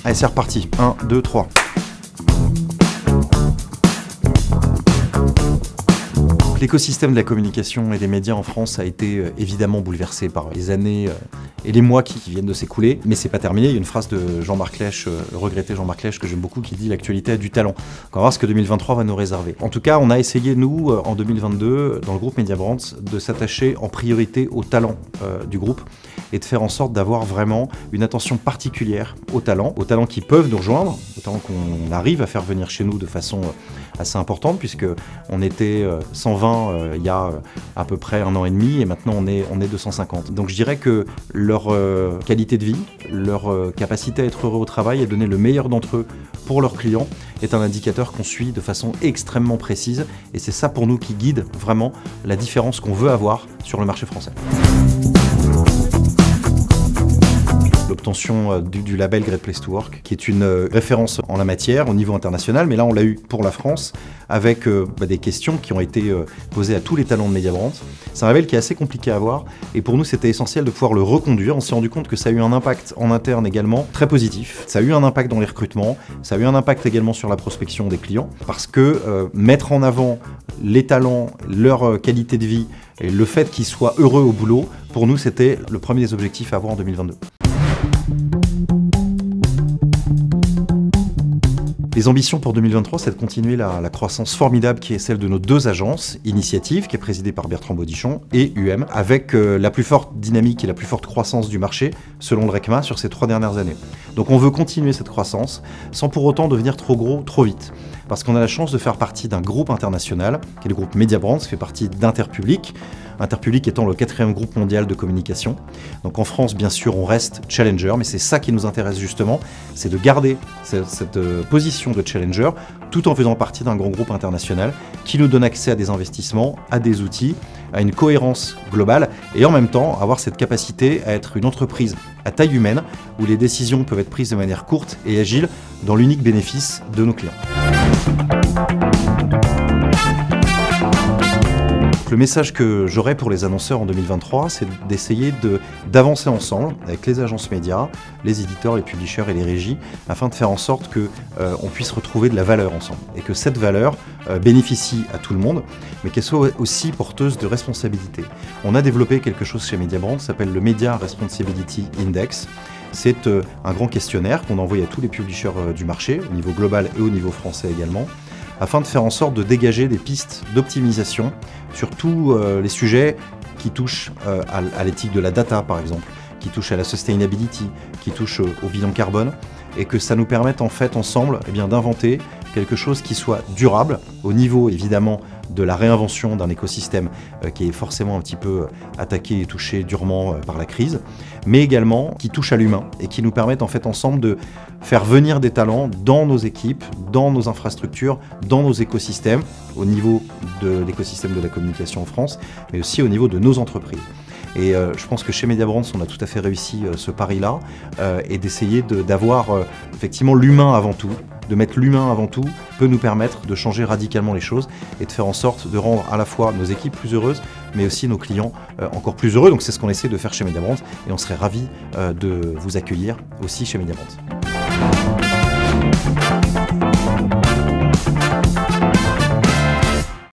Allez, c'est reparti. 1, 2, 3. L'écosystème de la communication et des médias en France a été évidemment bouleversé par les années et les mois qui viennent de s'écouler, mais c'est pas terminé. Il y a une phrase de Jean-Marc Lèche, le regretté Jean-Marc Lèche, que j'aime beaucoup, qui dit « L'actualité a du talent ». On va voir ce que 2023 va nous réserver. En tout cas, on a essayé, nous, en 2022, dans le groupe Mediabrands, de s'attacher en priorité au talent du groupe et de faire en sorte d'avoir vraiment une attention particulière aux talents qui peuvent nous rejoindre, aux talents qu'on arrive à faire venir chez nous de façon assez importante, puisqu'on était 120 il y a à peu près 1 an et demi, et maintenant on est 250. Donc je dirais que leur qualité de vie, leur capacité à être heureux au travail et donner le meilleur d'entre eux pour leurs clients est un indicateur qu'on suit de façon extrêmement précise, et c'est ça pour nous qui guide vraiment la différence qu'on veut avoir sur le marché français. L'obtention du label Great Place to Work, qui est une référence en la matière au niveau international, mais là on l'a eu pour la France avec des questions qui ont été posées à tous les talents de Mediabrands. C'est un label qui est assez compliqué à avoir, et pour nous c'était essentiel de pouvoir le reconduire. On s'est rendu compte que ça a eu un impact en interne également très positif, ça a eu un impact dans les recrutements, ça a eu un impact également sur la prospection des clients, parce que mettre en avant les talents, leur qualité de vie et le fait qu'ils soient heureux au boulot, pour nous c'était le premier des objectifs à avoir en 2022. Les ambitions pour 2023, c'est de continuer la croissance formidable qui est celle de nos 2 agences, Initiative, qui est présidée par Bertrand Baudichon, et UM, avec la plus forte dynamique et la plus forte croissance du marché, selon le RECMA, sur ces 3 dernières années. Donc on veut continuer cette croissance, sans pour autant devenir trop gros, trop vite. Parce qu'on a la chance de faire partie d'un groupe international, qui est le groupe Mediabrands, qui fait partie d'Interpublic, Interpublic étant le 4e groupe mondial de communication. Donc en France, bien sûr, on reste challenger, mais c'est ça qui nous intéresse justement, c'est de garder cette position de challenger, tout en faisant partie d'un grand groupe international qui nous donne accès à des investissements, à des outils, à une cohérence globale, et en même temps avoir cette capacité à être une entreprise à taille humaine, où les décisions peuvent être prises de manière courte et agile, dans l'unique bénéfice de nos clients. Le message que j'aurai pour les annonceurs en 2023, c'est d'essayer d'avancer ensemble avec les agences médias, les éditeurs, les publishers et les régies, afin de faire en sorte qu'on puisse retrouver de la valeur ensemble, et que cette valeur bénéficie à tout le monde, mais qu'elle soit aussi porteuse de responsabilité. On a développé quelque chose chez Mediabrands qui s'appelle le Media Responsibility Index. C'est un grand questionnaire qu'on envoie à tous les publishers du marché, au niveau global et au niveau français également, afin de faire en sorte de dégager des pistes d'optimisation sur tous les sujets qui touchent à l'éthique de la data, par exemple, qui touchent à la sustainability, qui touchent au bilan carbone, et que ça nous permette en fait ensemble d'inventer quelque chose qui soit durable, au niveau évidemment de la réinvention d'un écosystème qui est forcément un petit peu attaqué et touché durement par la crise, mais également qui touche à l'humain et qui nous permettent en fait ensemble de faire venir des talents dans nos équipes, dans nos infrastructures, dans nos écosystèmes, au niveau de l'écosystème de la communication en France, mais aussi au niveau de nos entreprises. Et je pense que chez Mediabrands, on a tout à fait réussi ce pari-là, et d'essayer d'avoir effectivement l'humain avant tout, de mettre l'humain avant tout, peut nous permettre de changer radicalement les choses et de faire en sorte de rendre à la fois nos équipes plus heureuses, mais aussi nos clients encore plus heureux. Donc c'est ce qu'on essaie de faire chez Mediabrands, et on serait ravis de vous accueillir aussi chez Mediabrands.